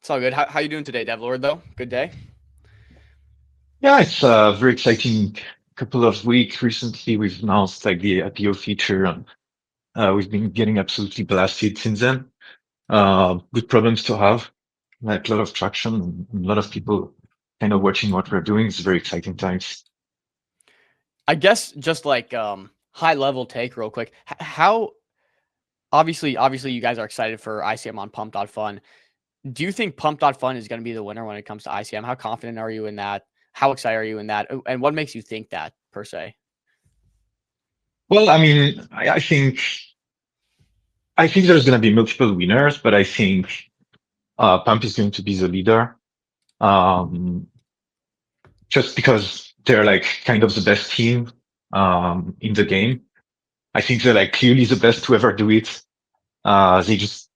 It's all good. How you doing today, Devlord, though? Good day? Yeah, it's a very exciting couple of weeks. Recently, we've announced like the IPO feature, and we've been getting absolutely blasted since then. Good problems to have, like a lot of traction and a lot of people kind of watching what we're doing. It's very exciting times. I guess just like high level take real quick. How obviously you guys are excited for ICM on Pump.Fun. Do you think Pump.Fun is going to be the winner when it comes to ICM? How confident are you in that? How excited are you in that? And what makes you think that per se? Well, I mean, I think there's going to be multiple winners, but I think Pump is going to be the leader. Um, just because they're like kind of the best team in the game. I think they're like clearly the best to ever do it. They just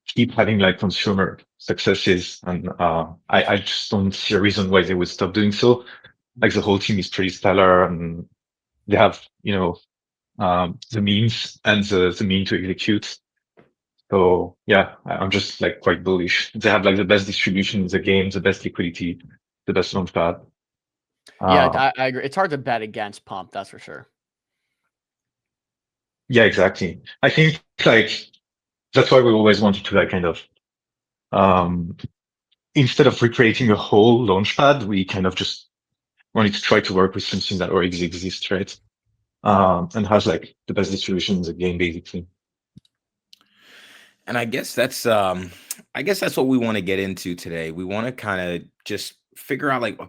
keep having like consumer successes, and I just don't see a reason why they would stop doing so. Like the whole team is pretty stellar, and they have the means and the mean to execute. So yeah, I'm just like quite bullish. They have like the best distribution in the game, the best liquidity, the best launchpad. Yeah, Uh, I agree. It's hard to bet against Pump, that's for sure. yeah, exactly. I think like that's why we always wanted to like kind of um, instead of recreating a whole launchpad, we kind of just wanted to try to work with something that already exists, right? And has like the best distribution in the game, basically. And I guess that's what we want to get into today. We want to kind of just figure out like,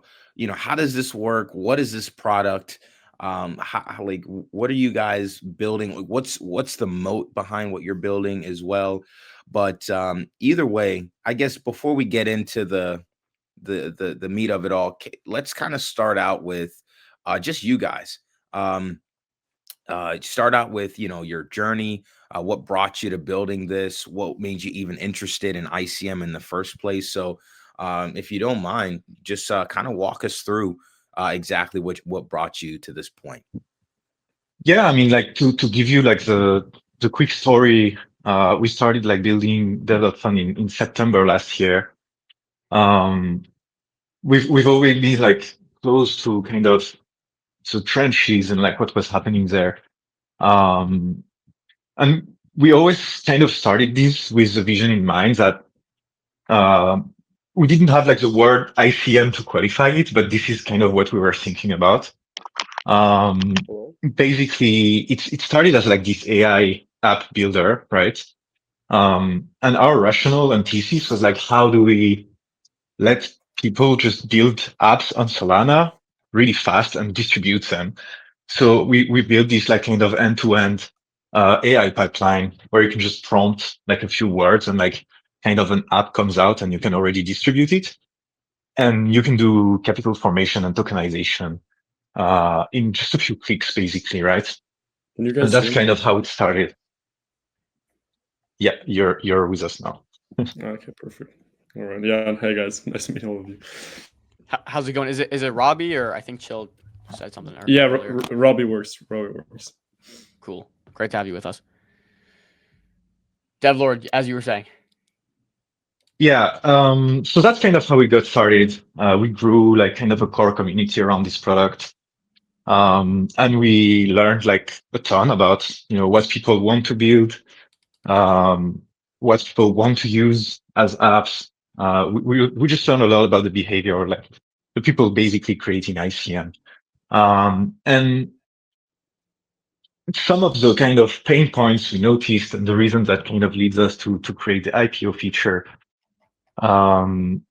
how does this work? What is this product? Like what are you guys building? Like, what's the moat behind what you're building as well? But either way, I guess before we get into the meat of it all, let's kind of start out with just you guys. Um, start out with your journey, what brought you to building this, what made you even interested in ICM in the first place. So if you don't mind, just kind of walk us through exactly what brought you to this point. Yeah, I mean, like to give you like the quick story, we started like building DevFun in September last year. Um, we've always been like close to kind of the trenches and like what was happening there. Um, and we always kind of started this with the vision in mind that Um, we didn't have like the word ICM to qualify it, but this is kind of what we were thinking about. Um, Cool. basically, it started as like this AI app builder, right? And our rationale and thesis was like, how do we let people just build apps on Solana really fast and distribute them? So we built this like kind of end-to-end AI pipeline where you can just prompt like a few words and like kind of an app comes out and you can already distribute it. And you can do capital formation and tokenization in just a few clicks, basically, right? Can you And guys that's hear me? kind of how it started. Yeah, you're with us now. Okay, perfect. All right. Yeah. Hey guys, nice to meet all of you. How's it going? Is it Robbie or I think Chill said something Yeah, earlier? Robbie works. Robbie works. Cool. Great to have you with us. Devlord, as you were saying. Yeah, so that's kind of how we got started. We grew like kind of a core community around this product. And we learned like a ton about, what people want to build, um, what people want to use as apps. We just learned a lot about the behavior, like the people basically creating ICM. And some of the kind of pain points we noticed and the reason that kind of leads us to create the IPO feature, um,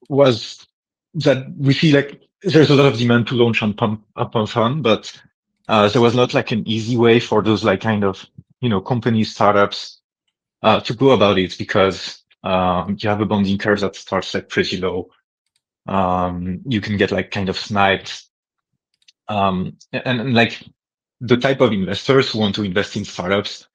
was that we see like there's a lot of demand to launch on Pump Fun, but there was not like an easy way for those like kind of companies, startups to go about it because you have a bonding curve that starts like pretty low. You can get like kind of sniped, and like the type of investors who want to invest in startups,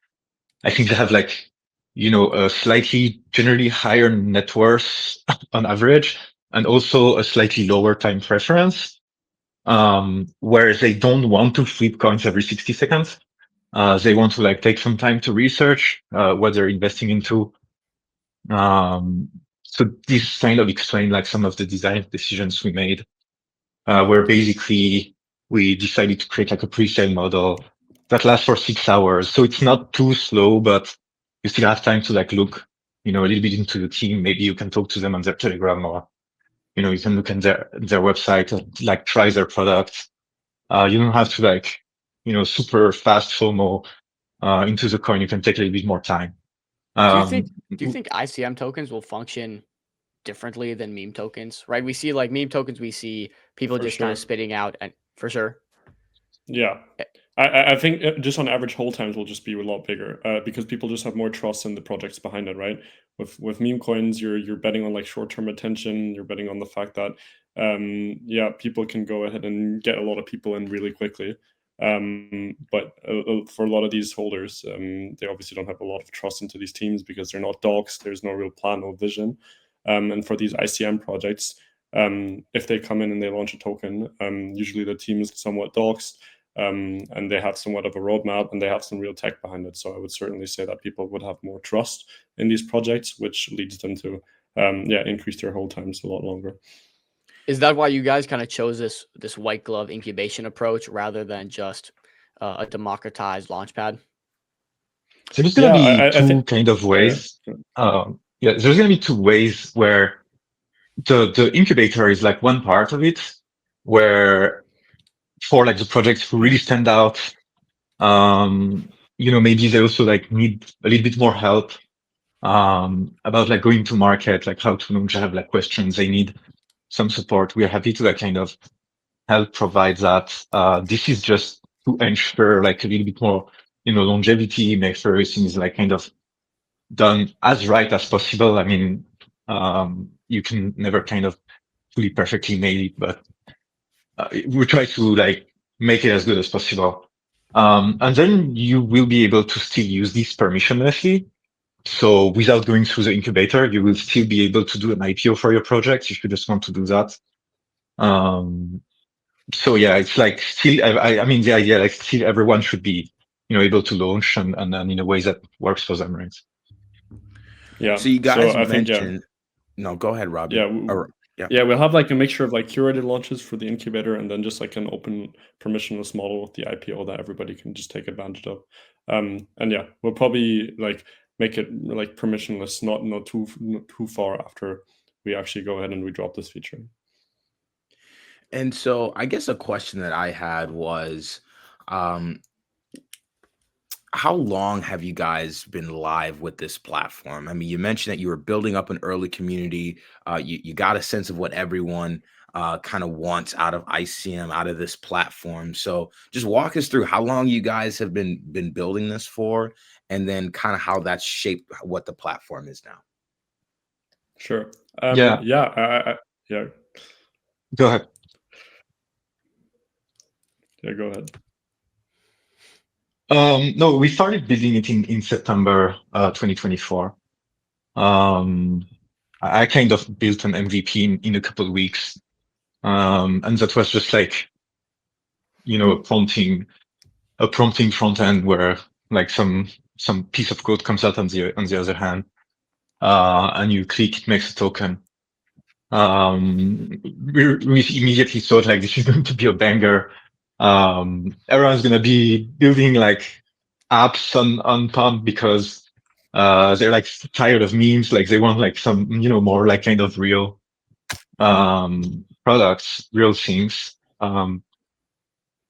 I think they have like a slightly generally higher net worth on average, and also a slightly lower time preference, where they don't want to flip coins every 60 seconds. They want to like take some time to research what they're investing into. So this kind of explained like some of the design decisions we made, where basically we decided to create like a pre-sale model that lasts for 6 hours. So it's not too slow, but you still have time to like look, a little bit into the team. Maybe you can talk to them on their Telegram, or, you can look at their website, like try their products. You don't have to like, super fast FOMO, into the coin. You can take a little bit more time. Do you think Um, ICM tokens will function differently than meme tokens? Right? We see like meme tokens, we see people For just kind of sure. spitting out, and for sure. Yeah. I think just on average hold times will just be a lot bigger because people just have more trust in the projects behind it, right? With meme coins, you're betting on like short-term attention. You're betting on the fact that yeah, people can go ahead and get a lot of people in really quickly. But for a lot of these holders, they obviously don't have a lot of trust into these teams because they're not docs. There's no real plan or vision. And for these ICM projects, if they come in and they launch a token, usually the team is somewhat doxed. And they have somewhat of a roadmap and they have some real tech behind it. So I would certainly say that people would have more trust in these projects, which leads them to increase their hold times a lot longer. Is that why you guys kind of chose this white glove incubation approach rather than just a democratized launchpad? So there's going to be I two think kind of ways. There's going to be two ways where the incubator is like one part of it, where for like the projects who really stand out, maybe they also like need a little bit more help, about like going to market, like how to launch, have like questions, they need some support. We are happy to like kind of help provide that. This is just to ensure like a little bit more, longevity, make sure everything is like kind of done as right as possible. I mean, you can never kind of fully perfectly nail it, but we try to like make it as good as possible. And then you will be able to still use this permissionlessly. So without going through the incubator, you will still be able to do an IPO for your project if you just want to do that. So yeah, it's like still, I mean, the idea like still everyone should be, able to launch and in a way that works for them, right? Yeah. So you guys I think mentioned, no, go ahead, Robbie. Yeah, we'll have like a mixture of like curated launches for the incubator and then just like an open permissionless model with the IPO that everybody can just take advantage of. And yeah, we'll probably like make it like permissionless, not too far after we actually go ahead and we drop this feature. And so I guess a question that I had was, how long have you guys been live with this platform? I mean, you mentioned that you were building up an early community. You got a sense of what everyone kind of wants out of ICM, out of this platform. So just walk us through how long you guys have been building this for, and then kind of how that's shaped what the platform is now. Sure. Yeah. Yeah. Go ahead. Yeah, go ahead. No, we started building it in September 2024. I kind of built an MVP in a couple of weeks. And that was just like, a prompting front end where like some piece of code comes out on the other hand. And you click, it makes a token. We immediately thought like this is going to be a banger. Everyone's going to be building like apps on Pump because they're like tired of memes. Like they want like some, more like kind of real products, real things.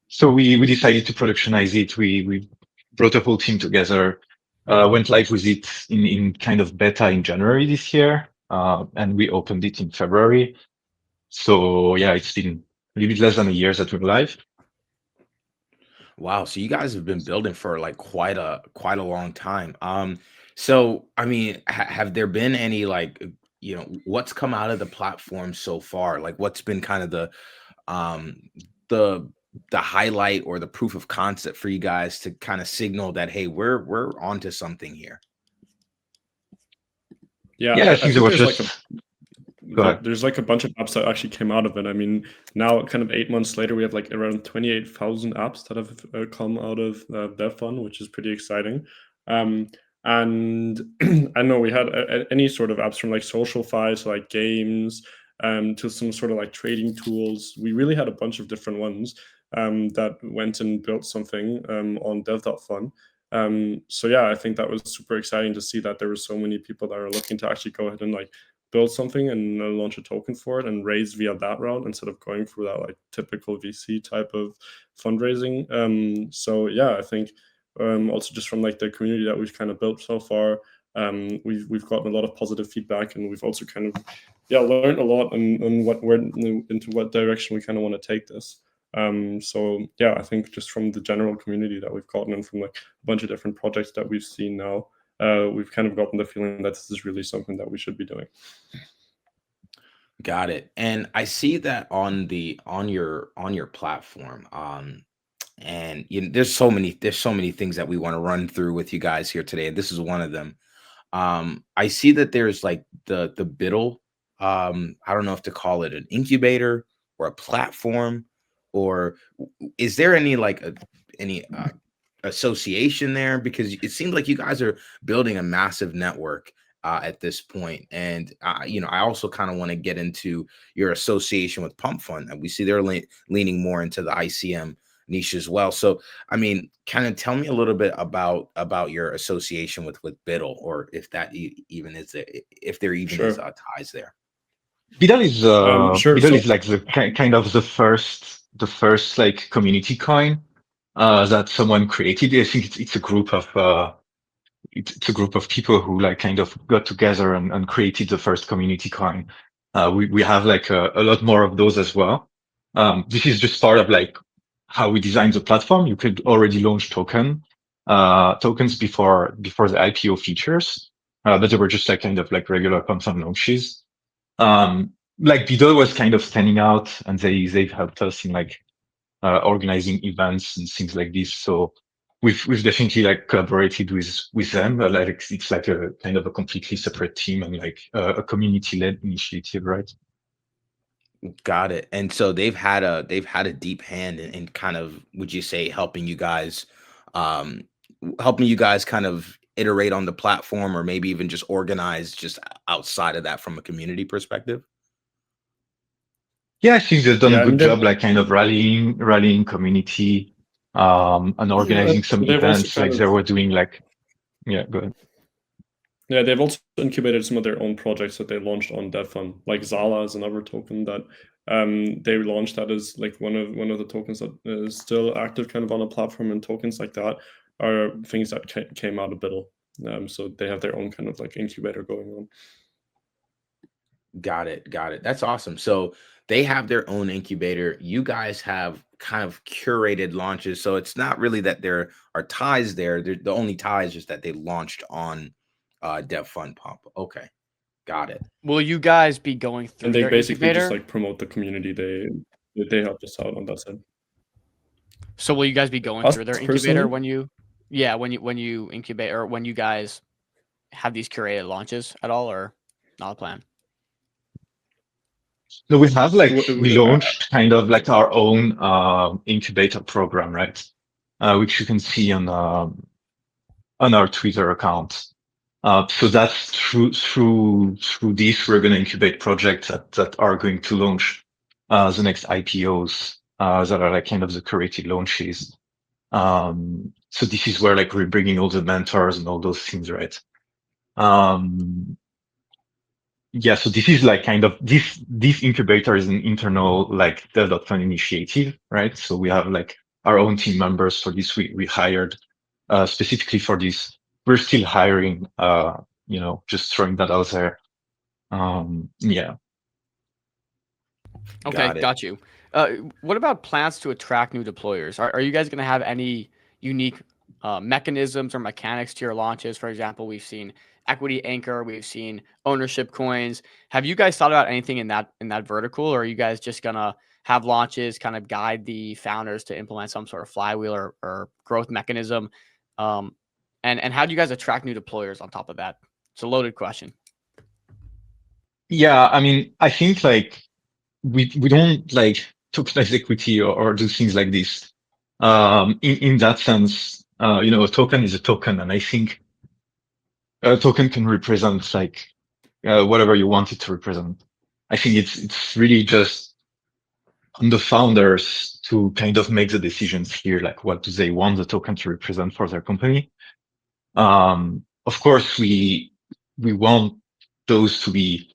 So we decided to productionize it. We brought a whole team together, went live with it in kind of beta in January this year, and we opened it in February. So yeah, it's been a little bit less than a year that we're live. Wow, so you guys have been building for like quite a long time. So I mean, have there been any like, what's come out of the platform so far? Like what's been kind of the highlight or the proof of concept for you guys to kind of signal that, hey, we're onto something here? Yeah, I think there was there's like a bunch of apps that actually came out of it. I mean, now kind of 8 months later, we have like around 28,000 apps that have come out of DevFun, which is pretty exciting. And I know we had any sort of apps from like social files to like games, to some sort of like trading tools. We really had a bunch of different ones that went and built something on dev.fun. So yeah, I think that was super exciting to see that there were so many people that are looking to actually go ahead and like build something and launch a token for it and raise via that route instead of going through that like typical VC type of fundraising. So yeah, I think also just from like the community that we've kind of built so far, we've gotten a lot of positive feedback, and we've also kind of learned a lot on into what direction we kind of want to take this. So yeah, I think just from the general community that we've gotten and from like a bunch of different projects that we've seen now, we've kind of gotten the feeling that this is really something that we should be doing. Got it. And I see that on your platform. And there's so many things that we want to run through with you guys here today, and this is one of them. I see that there's like the Biddle. I don't know if to call it an incubator or a platform, or is there any like any association there? Because it seems like you guys are building a massive network at this point. And I also kind of want to get into your association with Pump Fund, and we see they're leaning more into the ICM niche as well. So, I mean, kind of tell me a little bit about your association with Biddle, or if that even is if there even is ties there. Biddle is Sure. Biddle So is like the kind of the first like community coin that someone created. I think it's a group of it's a group of people who like kind of got together and created the first community coin. We have like a lot more of those as well. This is just part of like how we designed the platform. You could already launch tokens before the IPO features, but they were just like kind of like regular pump fund launches. Like Biddle was kind of standing out, and they've helped us in like organizing events and things like this. So we've definitely like collaborated with them. Like it's like a kind of a completely separate team and like a community-led initiative, right? Got it. And so they've had a deep hand in kind of, would you say, um helping you guys kind of iterate on the platform, or maybe even just organize just outside of that from a community perspective? Yeah, I think they've done yeah, a I good mean, job, like kind of rallying community, and organizing some they've also events. kind Like of they were doing like, yeah, go ahead. Yeah, they've also incubated some of their own projects that they launched on DevFund. Like Zala is another token that they launched that is like one of the tokens that is still active kind of on the platform, and tokens like that are things that came out of Biddle. So they have their own kind of like incubator going on. Got it. Got it. That's awesome. So they have their own incubator. You guys have kind of curated launches. So it's not really that there are ties there. The only tie is just that they launched on DevFunPump. Okay. Got it. Will you guys be going through And they their basically just incubator? like promote the community. They help us out on that side. So will you guys be going Us through their personally? incubator when you incubate, or when you guys have these curated launches at all, or not a plan? No, we have like we W- launched kind of like our own incubator program, right? Which you can see on our Twitter account. So that's through this, we're going to incubate projects that are going to launch the next IPOs that are like kind of the curated launches. So this is where like we're bringing all the mentors and all those things, right? Yeah, so this is like kind of this incubator is an internal like dev.fund initiative, right? So we have like our own team members for this. We hired specifically for this. We're still hiring, just throwing that out there. Yeah. Okay, Got it. got you. What about plans to attract new deployers? Are you guys going to have any unique mechanisms or mechanics to your launches? For example, we've seen equity anchor, we've seen ownership coins. Have you guys thought about anything in that vertical, or are you guys just gonna have launches kind of guide the founders to implement some sort of flywheel or growth mechanism? And how do you guys attract new deployers on top of that? It's a loaded question. Yeah, I mean, I think like we don't like tokenize equity or do things like this. In that sense, a token is a token, and I think a token can represent like whatever you want it to represent. I think it's really just on the founders to kind of make the decisions here, like what do they want the token to represent for their company. Of course, we want those to be,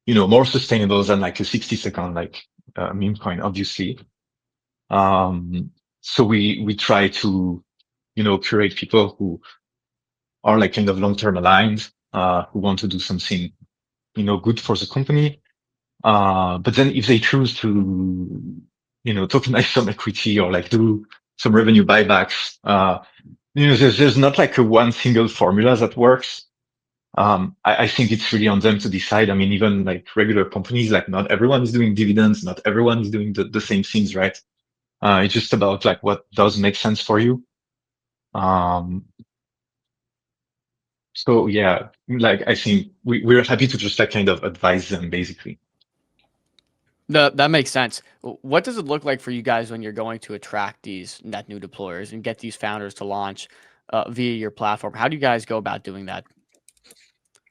more sustainable than like a 60-second like meme coin, obviously. So we try to, curate people who are like kind of long-term aligned, who want to do something, good for the company. But then if they choose to, tokenize some equity or like do some revenue buybacks, there's not like a one single formula that works. I think it's really on them to decide. I mean, even like regular companies, like not everyone is doing dividends, not everyone is doing the same things, right? It's just about like what does make sense for you. So yeah, like I think we're happy to just like kind of advise them basically. That makes sense. What does it look like for you guys when you're going to attract these net new deployers and get these founders to launch via your platform? How do you guys go about doing that?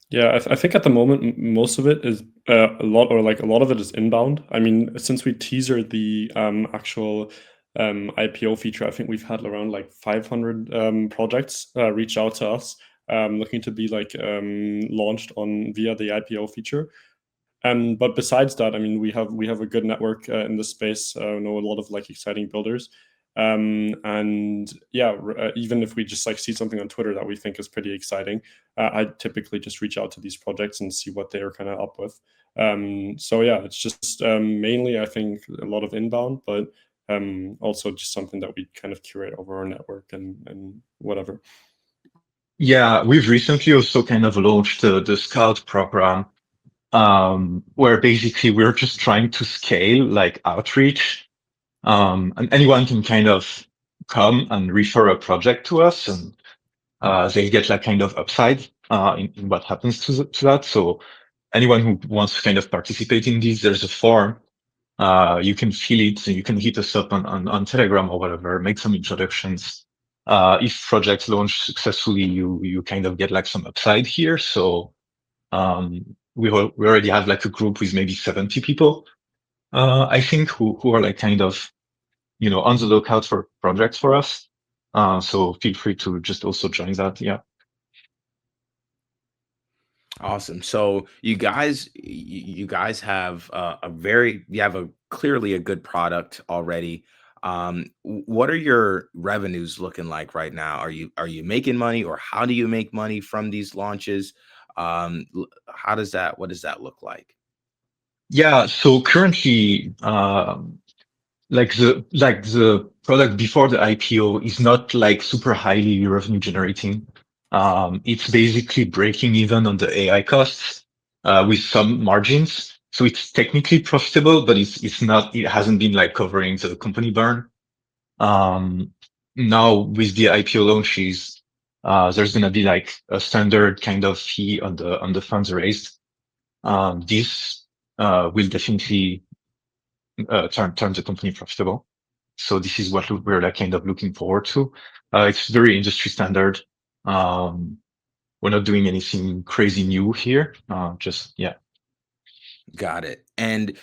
Yeah, I think at the moment most of it is a lot of it is inbound. I mean, since we teasered the actual IPO feature, I think we've had around like 500 projects reach out to us looking to be like launched on via the IPO feature. But besides that, I mean, we have a good network in this space. Know a lot of like exciting builders. And yeah, even if we just like see something on Twitter that we think is pretty exciting, I typically just reach out to these projects and see what they're kind of up with. So yeah, it's just mainly I think a lot of inbound, but also just something that we kind of curate over our network and whatever. Yeah, we've recently also kind of launched the Scout program, where basically we're just trying to scale like outreach. And anyone can kind of come and refer a project to us, and they get like kind of upside in what happens to that. So anyone who wants to kind of participate in this, there's a form. You can fill it, so you can hit us up on Telegram or whatever, make some introductions. If projects launch successfully, you kind of get like some upside here. So we already have like a group with maybe 70 people, I think, who are like kind of, on the lookout for projects for us. So feel free to just also join that. Yeah. Awesome. So you guys have you have a clearly a good product already. What are your revenues looking like right now? Are you making money, or how do you make money from these launches? What does that look like? Yeah. So currently, like the product before the IPO is not like super highly revenue generating. It's basically breaking even on the AI costs, with some margins. So it's technically profitable, but it's not, it hasn't been like covering the company burn. Now with the IPO launches, there's going to be like a standard kind of fee on the funds raised. This, will definitely, turn the company profitable. So this is what we're like kind of looking forward to. It's very industry standard. We're not doing anything crazy new here. Just, yeah. Got it. And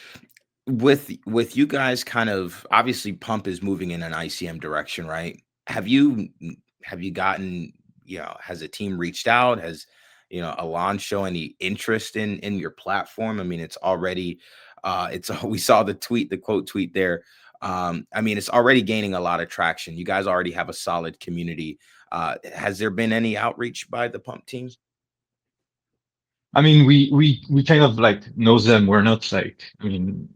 with you guys, kind of obviously Pump is moving in an ICM direction, right? Have you gotten, has a team reached out? Has, Alon show any interest in your platform? I mean, it's already we saw the quote tweet there. I mean, it's already gaining a lot of traction. You guys already have a solid community. Has there been any outreach by the Pump team? I mean, we kind of like know them. We're not like, I mean,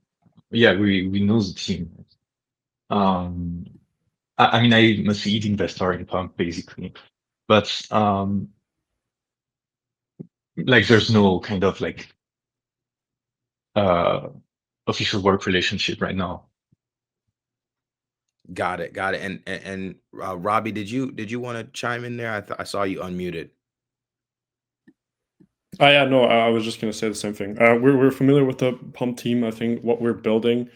yeah, we know the team. I mean, I'm a seed investor in Pump basically, but, like there's no kind of like, uh, official work relationship right now. Got it. Got it. And Robbie, did you want to chime in there? I saw you unmuted. Yeah, no, I was just gonna say the same thing. We're familiar with the Pump team. I think what we're building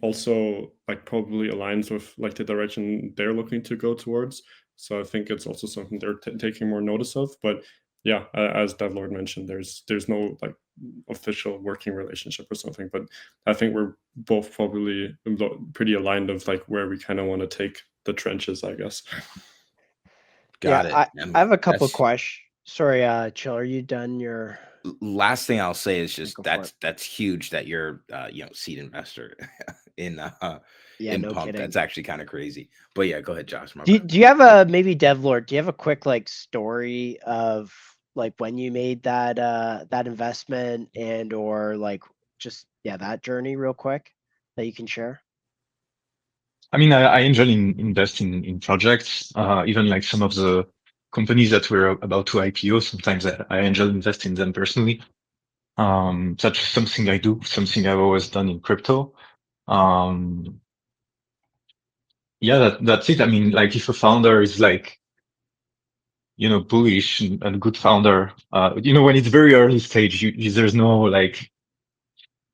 also like probably aligns with like the direction they're looking to go towards. So I think it's also something they're taking more notice of. But yeah, as Devlord mentioned, there's no like official working relationship or something, but I think we're both probably pretty aligned of like where we kind of want to take the trenches, I guess. Got it. I have a couple that's questions. Sorry, Chill, are you done your last thing I'll say is just go for it. that's huge that you're seed investor in Yeah, in no Pump. kidding. That's actually kind of crazy. But yeah, go ahead, Josh. My Do bad. you have a maybe Devlord, do you have a quick like story of like when you made that that investment and or like just that journey real quick that you can share? I mean, I enjoy investing in projects, even like some of the companies that we're about to IPO. Sometimes I enjoy investing in them personally. That's something I do, something I've always done in crypto. Yeah, that's it. I mean, like if a founder is like, bullish and a good founder, when it's very early stage, there's no like,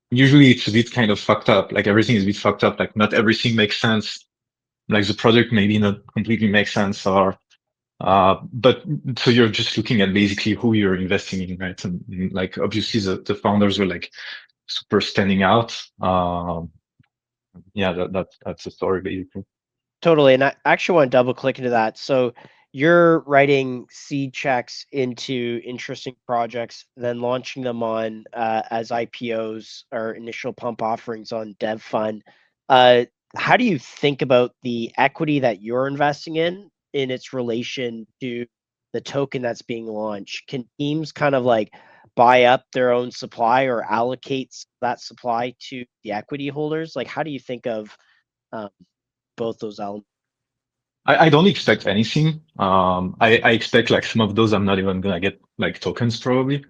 usually it's a bit kind of fucked up. Like everything is a bit fucked up. Like not everything makes sense. Like the product maybe not completely makes sense or, but so you're just looking at basically who you're investing in, right? And like obviously the founders were like super standing out. Yeah, that's the story basically. Totally. And I actually want to double click into that. So you're writing seed checks into interesting projects, then launching them on as IPOs or initial pump offerings on DevFund. How do you think about the equity that you're investing in its relation to the token that's being launched? Can teams kind of like buy up their own supply or allocate that supply to the equity holders? Like, how do you think of um, both those elements? I don't expect anything. I expect like some of those I'm not even gonna get like tokens probably.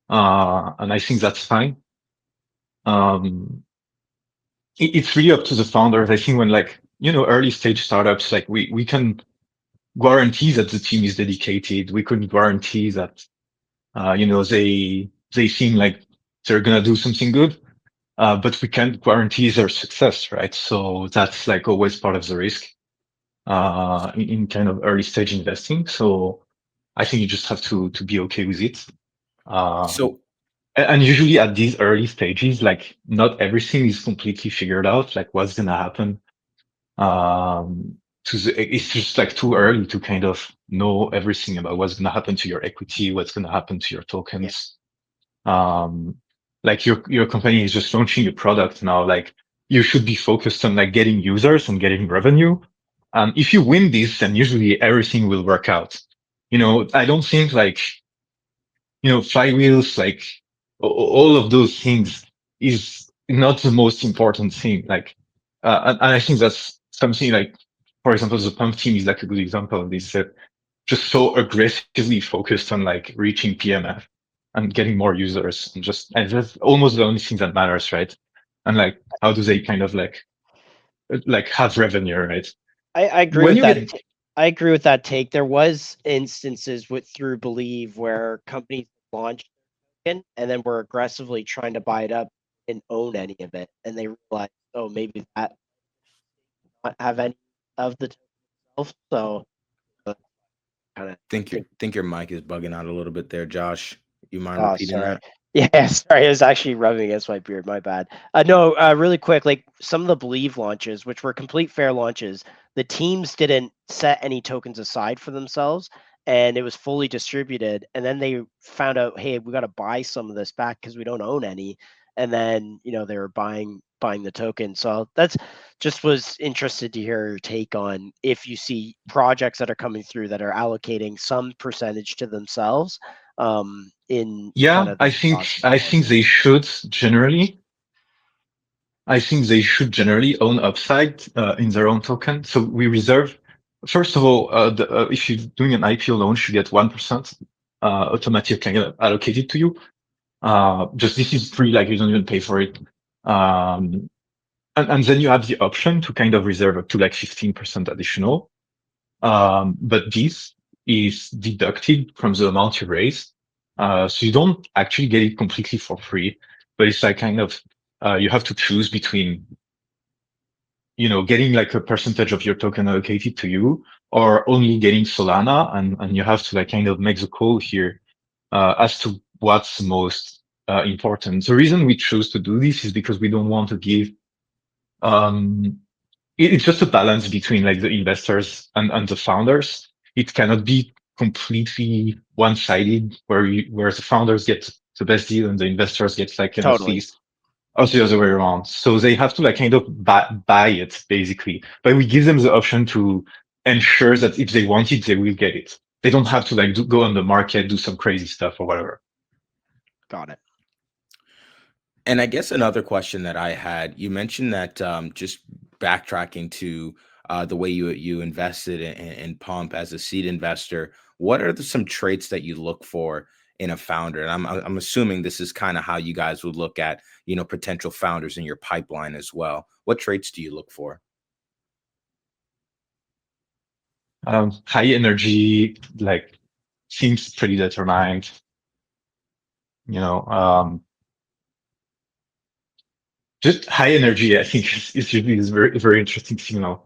And I think that's fine. It's really up to the founders. I think when like, early stage startups, like we can guarantee that the team is dedicated. We couldn't guarantee that, they seem like they're gonna do something good. But we can't guarantee their success, right? So that's like always part of the risk, in kind of early stage investing. So I think you just have to be okay with it. So And usually at these early stages, like not everything is completely figured out, like what's gonna happen. It's just like too early to kind of know everything about what's gonna happen to your equity, what's gonna happen to your Yeah. tokens. Like your company is just launching a product now, like you should be focused on like getting users and getting revenue. If you win this, then usually everything will work out. I don't think like, flywheels, like all of those things is not the most important thing. Like, and I think that's something like, for example, the pump team is like a good example of this, that just so aggressively focused on like reaching PMF and getting more users and that's almost the only thing that matters, right? And like, how do they kind of like have revenue, right? I agree When with you that. get, I agree with that take. There was instances with through Believe where companies launched and then were aggressively trying to buy it up and own any of it, and they realized, oh, maybe that not have any of the token itself. So kind of think your mic is bugging out a little bit there, Josh. You mind Oh, repeating sorry. that? Yeah, sorry. It was actually rubbing against my beard. My bad. No, really quick. Like some of the Believe launches, which were complete fair launches, the teams didn't set any tokens aside for themselves, and it was fully distributed. And then they found out, hey, we got to buy some of this back because we don't own any. And then they were buying the token. So that's just was interested to hear your take on if you see projects that are coming through that are allocating some percentage to themselves in kind yeah, of this process I of think launching. they should generally. I think they should generally own upside, in their own token. So we reserve, first of all, if you're doing an IPO launch, you get 1%, automatically allocated to you. Just this is free, like you don't even pay for it. Um, and then you have the option to kind of reserve up to like 15% additional. But this is deducted from the amount you raise. So you don't actually get it completely for free, but it's like kind of, you have to choose between, getting like a percentage of your token allocated to you or only getting Solana. And you have to like kind of make the call here. as to what's most important. The reason we choose to do this is because we don't want to give it's just a balance between like the investors and the founders. It cannot be completely one-sided where the founders get the best deal and the investors get like kind of Totally. fees. Or the other way around. So they have to like kind of buy it basically, but we give them the option to ensure that if they want it, they will get it. They don't have to like go on the market, do some crazy stuff or whatever. Got it. And I guess another question that I had, you mentioned that just backtracking to the way you invested in Pump as a seed investor, what are some traits that you look for in a founder? And I'm assuming this is kind of how you guys would look at, potential founders in your pipeline as well. What traits do you look for? High energy, like seems pretty determined. Just high energy, I think is usually is very, very interesting signal.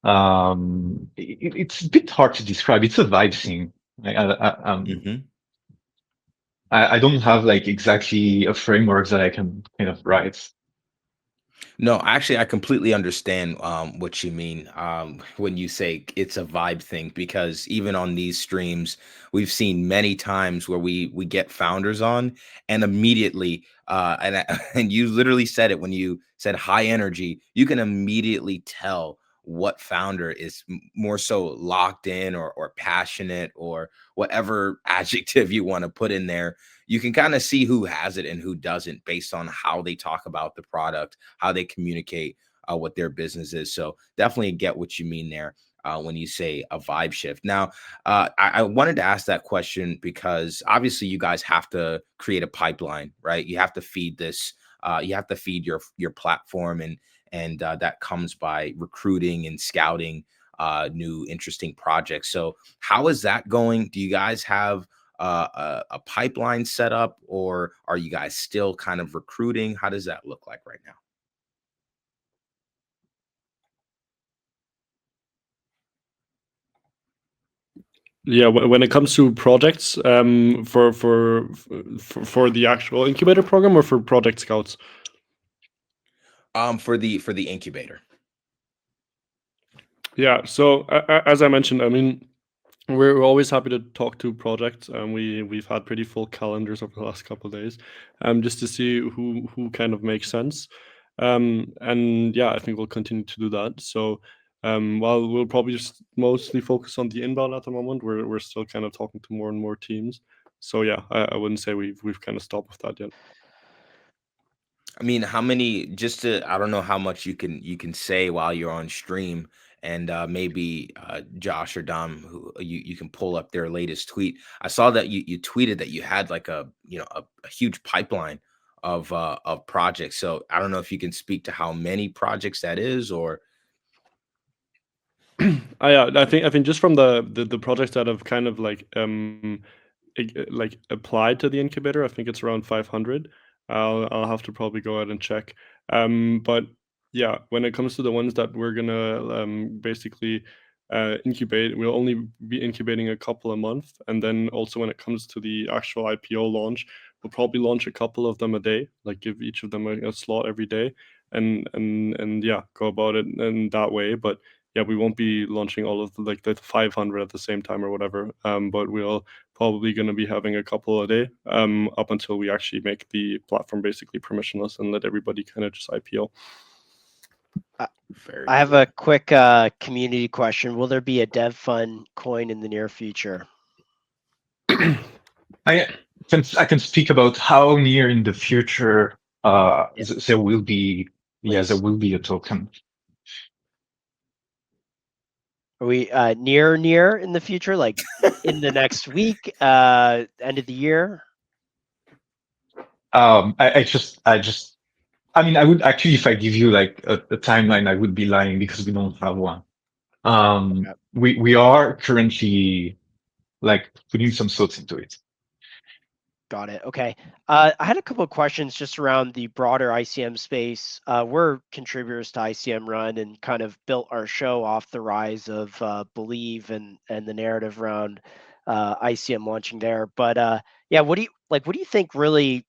It's a bit hard to describe. It's a vibe thing. Like, I don't have like exactly a framework that I can kind of write. No, actually, I completely understand what you mean when you say it's a vibe thing, because even on these streams, we've seen many times where we get founders on, and immediately, and you literally said it when you said high energy, you can immediately tell what founder is more so locked in or passionate or whatever adjective you want to put in there. You can kind of see who has it and who doesn't based on how they talk about the product, how they communicate what their business is. So definitely get what you mean there when you say a vibe shift. Now, I wanted to ask that question because obviously you guys have to create a pipeline, right? You have to feed this. You have to feed your platform, and that comes by recruiting and scouting new interesting projects. So how is that going? Do you guys have a pipeline set up, or are you guys still kind of recruiting? How does that look like right now? Yeah, when it comes to projects, for the actual incubator program or for project scouts? For the incubator. Yeah. So as I mentioned, I mean, we're always happy to talk to projects. We've had pretty full calendars over the last couple of days, just to see who kind of makes sense. And yeah, I think we'll continue to do that. So while we'll probably just mostly focus on the inbound at the moment, we're still kind of talking to more and more teams. So yeah, I wouldn't say we've kind of stopped with that yet. I mean, how many? I don't know how much you can say while you're on stream, and maybe Josh or Dom, who you can pull up their latest tweet. I saw that you tweeted that you had like a huge pipeline of projects. So I don't know if you can speak to how many projects that is, or I think just from the projects that have kind of like like applied to the incubator, I think it's around 500. I'll have to probably go ahead and check. But yeah, when it comes to the ones that we're gonna basically incubate, we'll only be incubating a couple a month, and then also when it comes to the actual IPO launch, we'll probably launch a couple of them a day, like give each of them a slot every day, and yeah, go about it in that way. But yeah, we won't be launching all of the 500 at the same time or whatever. But we'll probably going to be having a couple a day up until we actually make the platform basically permissionless and let everybody kind of just IPO. I have a quick community question. Will there be a DevFun coin in the near future? I can speak about how near in the future there will be. Yeah, there will be a token. Are we near in the future, like in the next week, end of the year? I mean, I would actually, if I give you like a timeline, I would be lying because we don't have one. Okay. We are currently like putting some thoughts into it. Got it. Okay. I had a couple of questions just around the broader ICM space. We're contributors to ICM Run and kind of built our show off the rise of Believe and the narrative around ICM launching there. But yeah, what do you think really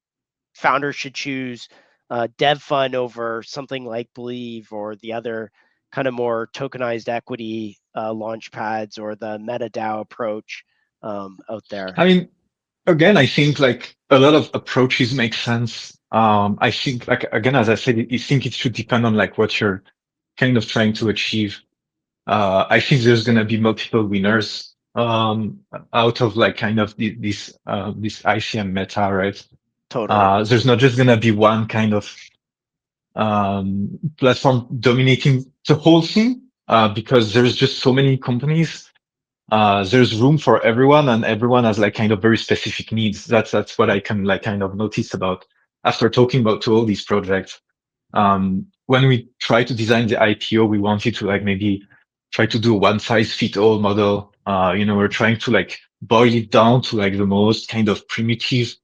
founders should choose DevFund over something like Believe or the other kind of more tokenized equity launchpads or the MetaDAO approach out there? I mean, again, I think like a lot of approaches make sense. I think like, again, as I said, I think it should depend on like what you're kind of trying to achieve. I think there's going to be multiple winners, out of like kind of this ICM meta, right? Totally. There's not just going to be one kind of, platform dominating the whole thing, because there's just so many companies. There's room for everyone and everyone has like kind of very specific needs. That's what I can like kind of notice about after talking about to all these projects. When we try to design the IPO, we wanted to like maybe try to do a one size fit all model. We're trying to like boil it down to like the most kind of primitive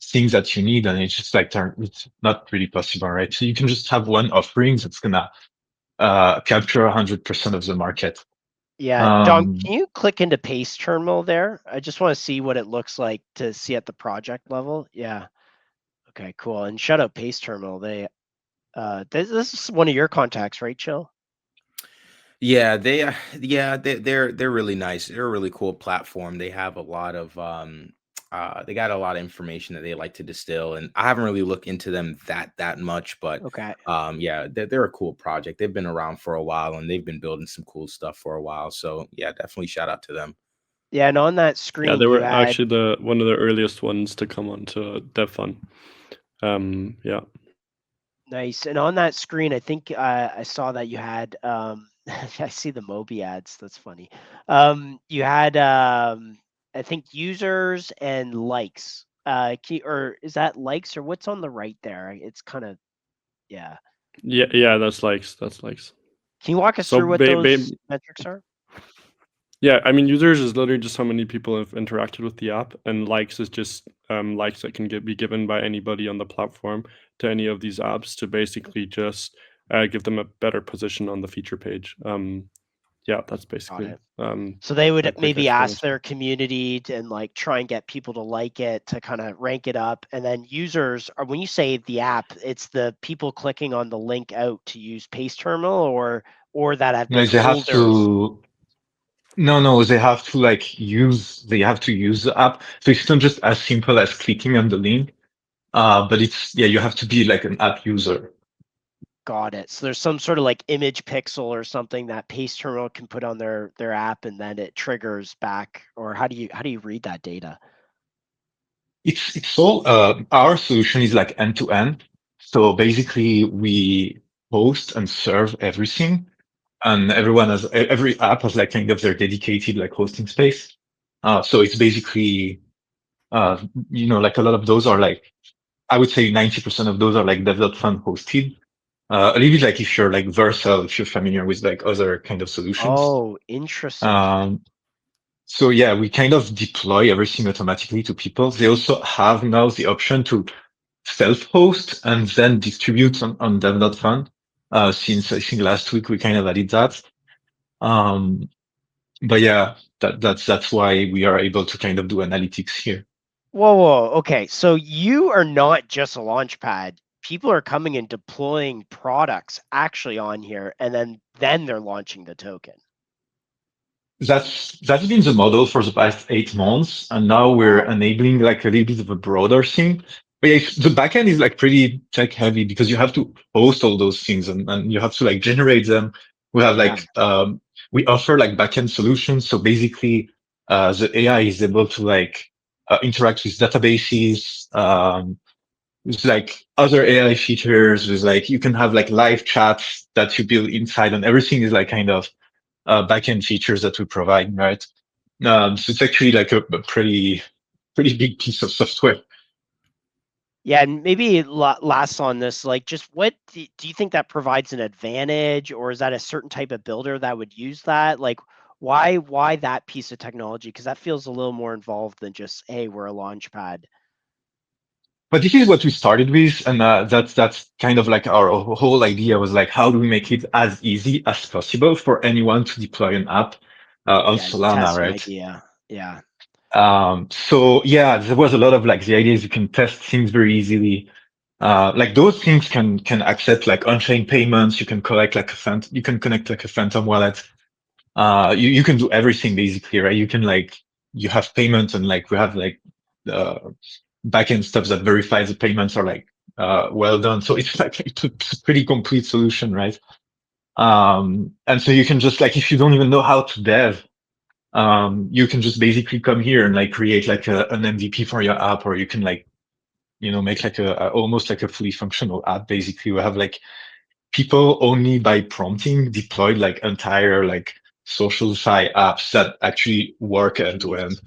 things that you need, and it's just like it's not really possible, right? So you can just have one offering that's gonna capture 100% of the market. Yeah, Dom, can you click into Paste Terminal there? I just want to see what it looks like to see at the project level. Yeah. Okay, cool. And shout out Paste Terminal. They this is one of your contacts, right, Chill? Yeah, they're really nice. They're a really cool platform. They have a lot of they got a lot of information that they like to distill, and I haven't really looked into them that much, but Okay. yeah, they're a cool project. They've been around for a while and they've been building some cool stuff for a while. So yeah, definitely shout out to them. Yeah, and on that Yeah, screen they you were had actually one of the earliest ones to come onto DevFun. Yeah. nice. And on that screen, I think I saw that you had I see the Moby ads. That's funny. You had I think users and likes. Or is that likes or what's on the right there? It's kind of yeah. Yeah, that's likes. That's likes. Can you walk us So through what those metrics are? Yeah, I mean, users is literally just how many people have interacted with the app, and likes is just likes that can be given by anybody on the platform to any of these apps to basically just give them a better position on the feature page. Yeah, that's basically. So they would a quick maybe ask explanation. their community and like try and get people to like it to kind of rank it up. And then users, or when you say the app, it's the people clicking on the link out to use Paste Terminal or that have been They have holders. to. No, they have to like they have to use the app. So it's not just as simple as clicking on the link. But you have to be like an app user. Got it. So there's some sort of like image pixel or something that Paste Terminal can put on their app and then it triggers back, or how do you read that data? It's all, our solution is like end to end. So basically we host and serve everything, and every app has like kind of their dedicated like hosting space. So it's basically, like a lot of those are like, I would say 90% of those are like DevFund hosted. A little bit like if you're like Vercel, if you're familiar with like other kind of solutions. Oh, interesting. So yeah, we kind of deploy everything automatically to people. They also have now the option to self-host and then distribute on dev.fund. Since I think last week we kind of added that. But yeah, that's why we are able to kind of do analytics here. Whoa. Okay. So you are not just a launchpad. People are coming and deploying products actually on here, and then they're launching the token. That's been the model for the past 8 months, and now we're enabling like a little bit of a broader thing. But yeah, the backend is like pretty tech heavy because you have to host all those things and you have to like generate them. We have like, we offer like backend solutions. So basically, the AI is able to like interact with databases, with like other AI features. With like, you can have like live chats that you build inside, and everything is like kind of backend features that we provide, right? So it's actually like a pretty big piece of software. Yeah, and maybe last on this, like, just what do you think that provides an advantage, or is that a certain type of builder that would use that? Like, why that piece of technology? Because that feels a little more involved than just, hey, we're a launchpad. But this is what we started with, and that's kind of like our whole idea was like, how do we make it as easy as possible for anyone to deploy an app on Solana, Test an right? idea. Yeah. So yeah, there was a lot of like the idea is you can test things very easily. Like those things can accept like on-chain payments. You can collect like you can connect like a phantom wallet. You can do everything basically, right? You can like you have payments and like we have like backend stuff that verifies the payments are like well done. So it's like it's a pretty complete solution, right? And so you can just like if you don't even know how to dev, you can just basically come here and like create like an MVP for your app, or you can like, you know, make like a almost like a fully functional app. Basically, we have like people only by prompting deployed like entire like social sci apps that actually work end to end.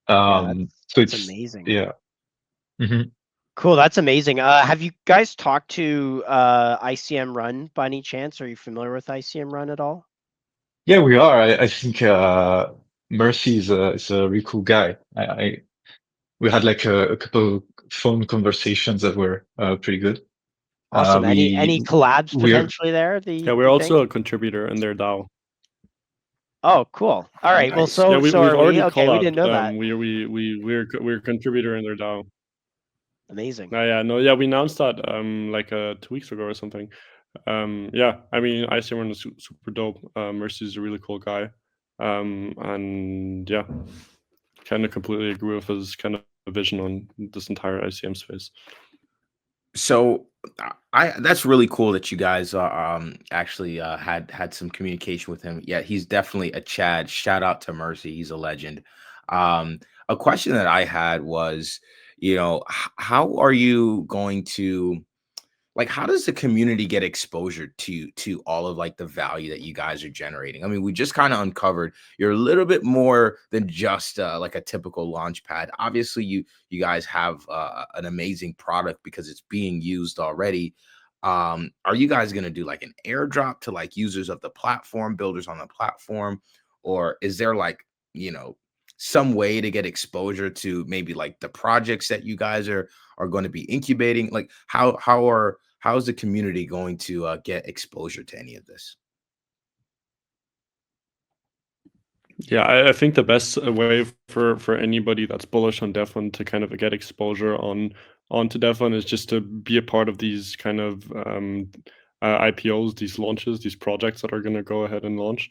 Yeah, So that's it's amazing. yeah. Mhm. Cool, that's amazing. Have you guys talked to ICM Run by any chance? Are you familiar with ICM Run at all? Yeah, we are. I think Mercy is a really cool guy. We had like a couple phone conversations that were pretty good. Awesome. Any collabs We're potentially there? Yeah, we're you also think? a contributor in their DAO. Oh, cool. All right. Well, Nice. so Yeah, so we've are we. already Okay, we didn't collabed. know that. We're a contributor in their DAO. Amazing. Yeah, we announced that like 2 weeks ago or something. Yeah, I mean, ICM is super dope. Mercy is a really cool guy. And yeah, kind of completely agree with his kind of vision on this entire ICM space. So that's really cool that you guys actually had some communication with him. Yeah, he's definitely a Chad. Shout out to Mercy, he's a legend. A question that I had was, you know, how are you going to, like, how does the community get exposure to all of like the value that you guys are generating? I mean, we just kind of uncovered you're a little bit more than just like a typical Launchpad. Obviously, you guys have an amazing product because it's being used already. Are you guys going to do like an airdrop to like users of the platform, builders on the platform, or is there like, you know, some way to get exposure to maybe like the projects that you guys are going to be incubating? Like how is the community going to get exposure to any of this? Yeah, I think the best way for anybody that's bullish on DevFun to kind of get exposure onto DevFun is just to be a part of these kind of IPOs, these launches, these projects that are going to go ahead and launch.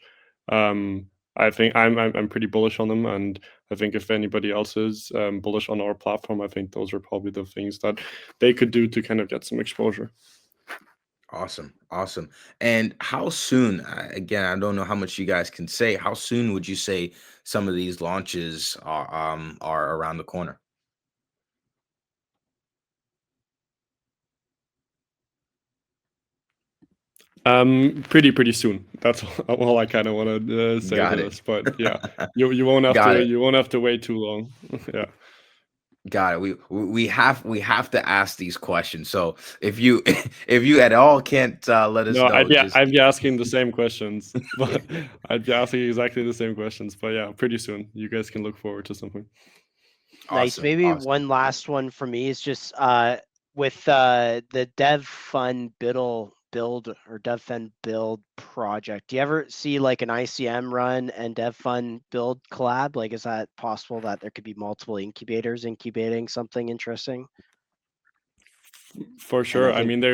I think I'm pretty bullish on them, and I think if anybody else is bullish on our platform, I think those are probably the things that they could do to kind of get some exposure. Awesome. Awesome. And how soon, again, I don't know how much you guys can say, how soon would you say some of these launches are around the corner? Pretty soon. That's all I kind of want to say Got to it. this. But yeah, you won't have Got to it. you won't have to wait too long. Yeah. Got it. We have to ask these questions. So if you if you at all can't let us No, know, just I'd be asking the same questions, but I'd be asking exactly the same questions. But yeah, pretty soon you guys can look forward to something. Nice. awesome. Maybe Awesome. one last one for me is just with the DevFun build project. Do you ever see like an ICM Run and DevFun build collab? Like, is that possible that there could be multiple incubators incubating something interesting? For And sure. I think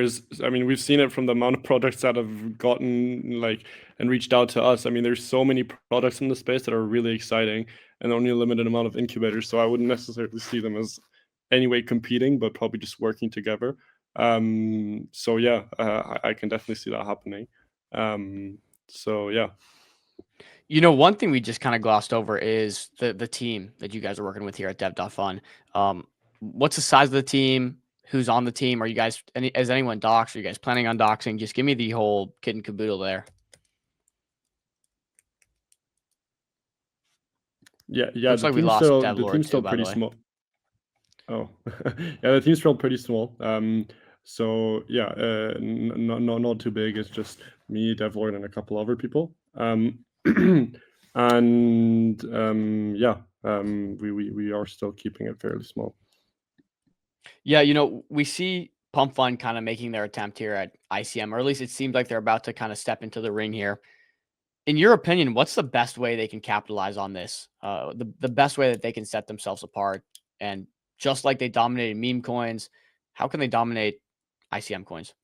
I mean, we've seen it from the amount of products that have gotten like and reached out to us. I mean, there's so many products in the space that are really exciting and only a limited amount of incubators. So I wouldn't necessarily see them as any way competing, but probably just working together. So yeah, I can definitely see that happening. So yeah. You know, one thing we just kind of glossed over is the team that you guys are working with here at Dev.Fun. What's the size of the team? Who's on the team? Are you guys is anyone doxed? Are you guys planning on doxing? Just give me the whole kit and caboodle there. Yeah, Looks the like we team's lost still Devlord too, by pretty the way. small. Oh, yeah, the team's still pretty small. So yeah, not too big. It's just me, Devlord, and a couple other people. And yeah, we are still keeping it fairly small. Yeah, you know, we see Pump Fun kind of making their attempt here at ICM, or at least it seems like they're about to kind of step into the ring here. in your opinion, what's the best way they can capitalize on this? The best way that they can set themselves apart, and just like they dominated meme coins, how can they dominate ICM coins?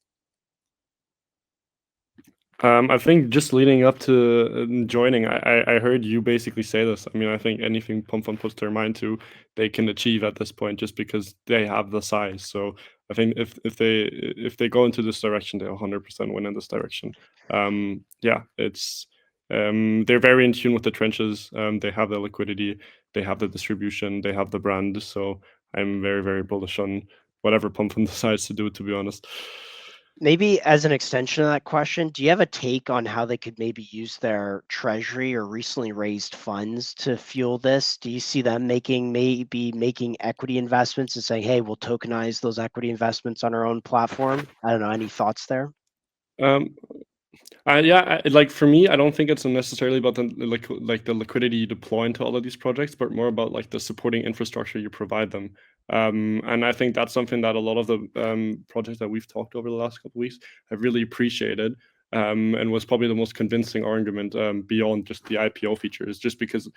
I think just leading up to joining, I heard you basically say this. I mean, I think anything PumPump puts their mind to, they can achieve at this point just because they have the size. So I think if they go into this direction, they'll 100% win in this direction. Yeah, it's they're very in tune with the trenches. They have the liquidity, they have the distribution, they have the brand. So I'm very, very bullish on whatever PumPump decides to do, to be honest. Maybe as an extension of that question, do you have a take on how they could maybe use their treasury or recently raised funds to fuel this? Do you see them maybe making equity investments and saying, hey, we'll tokenize those equity investments on our own platform? I don't know. Any thoughts there? Yeah, like for me, I don't think it's necessarily about the like the liquidity you deploy into all of these projects, but more about like the supporting infrastructure you provide them. And I think that's something that a lot of the projects that we've talked over the last couple of weeks have really appreciated, and was probably the most convincing argument beyond just the IPO features, just because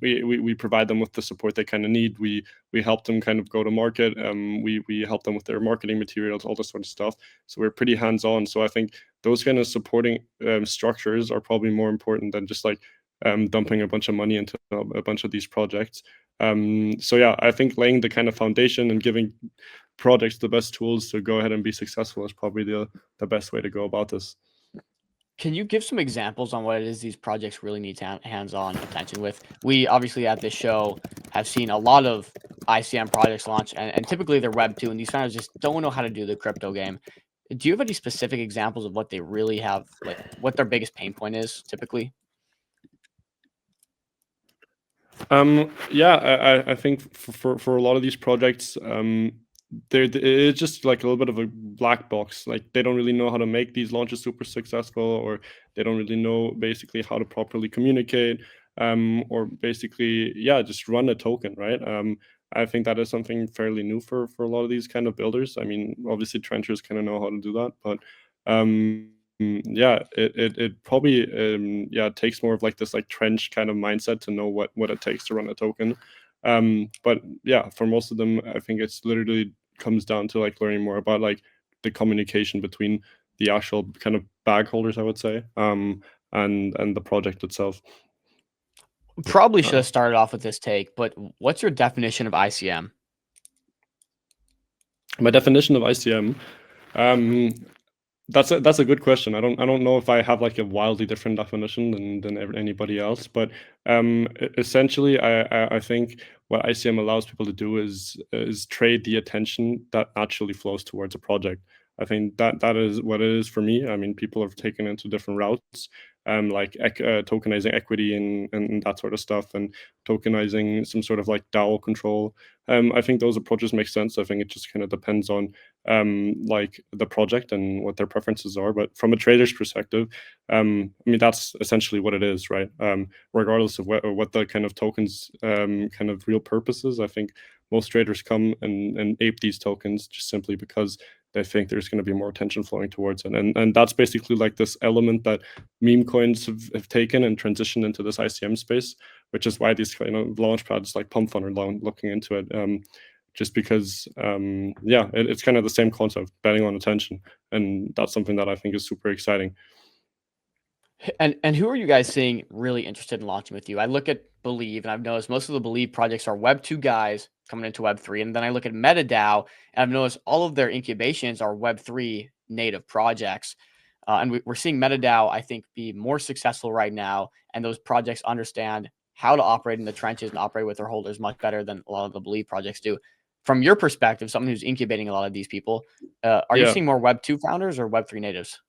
we provide them with the support they kind of need. We help them kind of go to market. We help them with their marketing materials, all this sort of stuff. So we're pretty hands-on. So I think those kind of supporting structures are probably more important than just like dumping a bunch of money into a bunch of these projects. So yeah, I think laying the kind of foundation and giving projects the best tools to go ahead and be successful is probably the best way to go about this. Can you give some examples on what it is these projects really need hands-on attention with? We obviously at this show have seen a lot of ICM projects launch, and typically they're Web 2, and these founders just don't know how to do the crypto game. Do you have any specific examples of what they really have, like what their biggest pain point is typically? Yeah, I think for a lot of these projects, it's just like a little bit of a black box. Like they don't really know how to make these launches super successful, or they don't really know basically how to properly communicate, or basically, yeah, just run a token, right? I think that is something fairly new for a lot of these kind of builders. I mean, obviously trenchers kind of know how to do that, but yeah, it probably yeah, takes more of like this like trench kind of mindset to know what it takes to run a token. But yeah, for most of them, I think it's literally comes down to like learning more about like the communication between the actual kind of bag holders, I would say, and the project itself. Probably should have started off with this take, but what's your definition of ICM? My definition of ICM, that's a good question. I don't know if I have like a wildly different definition than anybody else, but essentially, I think what ICM allows people to do is trade the attention that naturally flows towards a project. I think that is what it is for me. I mean, people have taken into different routes, like tokenizing equity and that sort of stuff, and tokenizing some sort of like DAO control. I think those approaches make sense. I think it just kind of depends on like the project and what their preferences are. But from a trader's perspective, I mean, that's essentially what it is, right? Regardless of what the kind of tokens kind of real purpose is, I think most traders come and ape these tokens just simply because they think there's going to be more attention flowing towards it. And that's basically like this element that meme coins have taken and transitioned into this ICM space, which is why these kind of launchpads like Pump Fund are looking into it. Just because, yeah, it's kind of the same concept, betting on attention. And that's something that I think is super exciting. And who are you guys seeing really interested in launching with you? I look at Believe, and I've noticed most of the Believe projects are Web 2 guys coming into Web 3. And then I look at MetaDAO, and I've noticed all of their incubations are Web 3 native projects. And we're seeing MetaDAO, I think, be more successful right now. And those projects understand how to operate in the trenches and operate with their holders much better than a lot of the Believe projects do. From your perspective, someone who's incubating a lot of these people, are you seeing more Web 2 founders or Web 3 natives?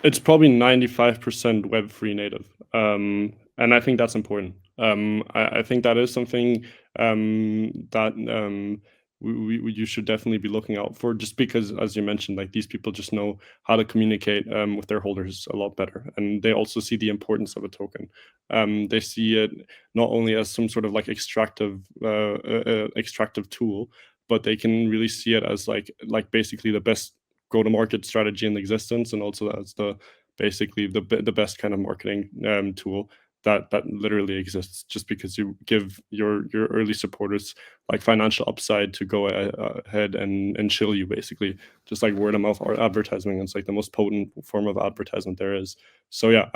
It's probably 95% Web3 native. And I think that's important. I think that is something that you should definitely be looking out for, just because, as you mentioned, like these people just know how to communicate with their holders a lot better. And they also see the importance of a token. They see it not only as some sort of like extractive tool, but they can really see it as like basically the best go-to-market strategy in existence, and also as basically the best kind of marketing tool that literally exists, just because you give your early supporters like financial upside to go ahead and chill you, basically, just like word of mouth or advertising. It's like the most potent form of advertisement there is. So yeah,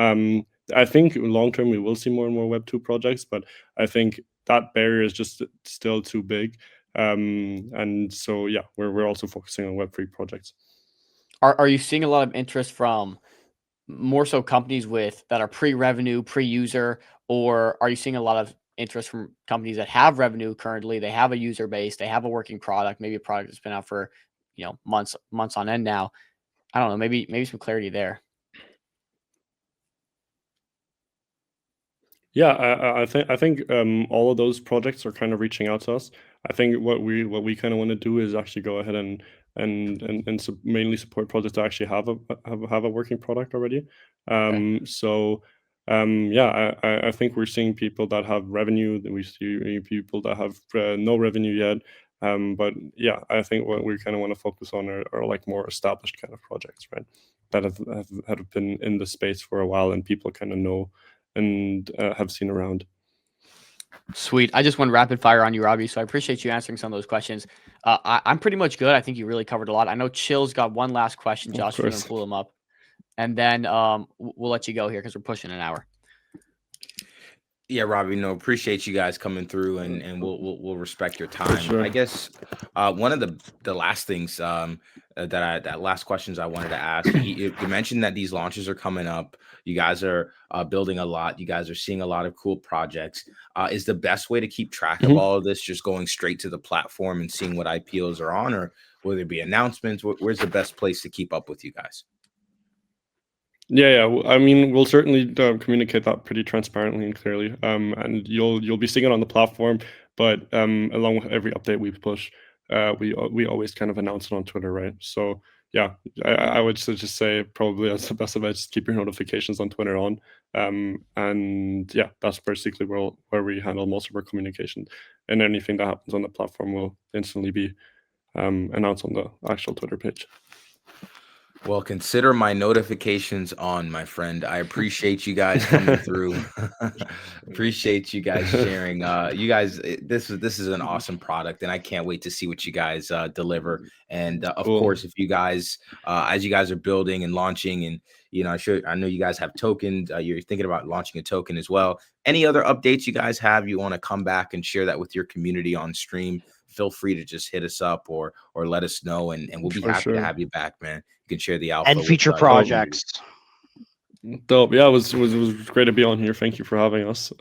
I think long term we will see more and more Web2 projects, but I think that barrier is just still too big. And so yeah, we're also focusing on Web3 projects. Are you seeing a lot of interest from more so companies that are pre-revenue, pre-user, or are you seeing a lot of interest from companies that have revenue currently? They have a user base, they have a working product, maybe a product that's been out for months on end now. I don't know, maybe some clarity there. Yeah, I think all of those projects are kind of reaching out to us. I think what we kind of want to do is actually go ahead and mainly support projects that actually have a working product already. So yeah, I think we're seeing people that have revenue, that we see people that have no revenue yet. But yeah, I think what we kind of want to focus on are like more established kind of projects, right? That have been in the space for a while and people kind of know and have seen around. Sweet. I just went rapid fire on you, Robbie, so I appreciate you answering some of those questions. I'm pretty much good. I think you really covered a lot. I know Chill's got one last question, Josh, if you want to pull him up. And then we'll let you go here because we're pushing an hour. Yeah, Robbie, no, appreciate you guys coming through, and we'll respect your time. Sure. I guess one of the last things that last questions I wanted to ask, you mentioned that these launches are coming up. You guys are building a lot. You guys are seeing a lot of cool projects. Is the best way to keep track of all of this just going straight to the platform and seeing what IPOs are on, or will there be announcements? Where's the best place to keep up with you guys? Yeah. I mean, we'll certainly communicate that pretty transparently and clearly. And you'll be seeing it on the platform, but along with every update we push, we always kind of announce it on Twitter, right? So yeah, I would just say probably that's the best advice. Just keep your notifications on Twitter on, and yeah, that's basically where we handle most of our communication. And anything that happens on the platform will instantly be announced on the actual Twitter page. Well, consider my notifications on, my friend. I appreciate you guys coming through. Appreciate you guys sharing. You guys, this is an awesome product, and I can't wait to see what you guys deliver. And of course, if you guys, as you guys are building and launching, and I know you guys have tokens. You're thinking about launching a token as well. Any other updates you guys have? You want to come back and share that with your community on stream? Feel free to just hit us up or let us know, and we'll be happy to have you back, man. You can share the alpha and future projects. Dope. Yeah, it was great to be on here. Thank you for having us.